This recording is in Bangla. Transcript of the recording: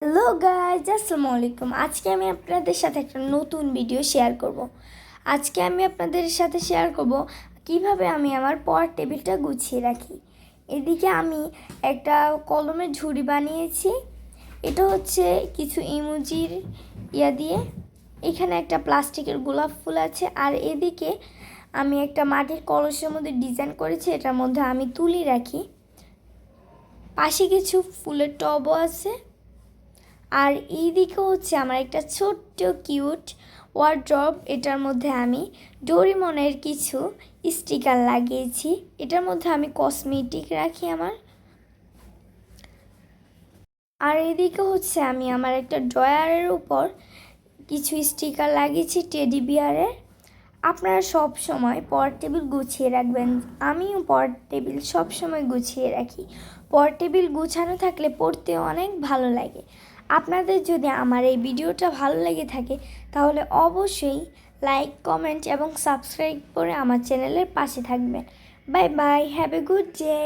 হ্যালো গাইজ, আসসালামু আলাইকুম। আজকে আমি আপনাদের সাথে একটা নতুন ভিডিও শেয়ার করব। আজকে আমি আপনাদের সাথে শেয়ার করব কিভাবে আমি আমার পড়ার টেবিলটা গুছিয়ে রাখি। এদিকে আমি একটা কলমের ঝুড়ি বানিয়েছি। এটা হচ্ছে কিছু ইমোজির দিয়ে। এখানে একটা প্লাস্টিকের গোলাপ ফুল আছে, আর এদিকে আমি একটা মাটির কলসের মধ্যে ডিজাইন করেছি, এটার মধ্যে আমি তুলি রাখি। পাশে কিছু ফুলের টবও আছে। আর এই দিকে হচ্ছে আমার একটা ছোট্ট কিউট ওয়ার্ড্রব। এটার মধ্যে আমি ডোরিমনের কিছু স্টিকার লাগিয়েছি। এটার মধ্যে আমি কসমেটিক রাখি আমার। আর এদিকে হচ্ছে আমি আমার একটা ড্রয়ারের উপর কিছু স্টিকার লাগিয়েছি টেডি বিয়ারের। আপনারা সব সময় পড়ার টেবিল গুছিয়ে রাখবেন। আমিও পড়ার টেবিল সব সময় গুছিয়ে রাখি। পড়ার টেবিল গুছানো থাকলে পড়তে অনেক ভালো লাগে। আপনাদের যদি আমার এই ভিডিওটা ভালো লেগে থাকে তাহলে অবশ্যই লাইক, কমেন্ট এবং সাবস্ক্রাইব করে আমার চ্যানেলের পাশে থাকবেন। Bye bye, have a good day.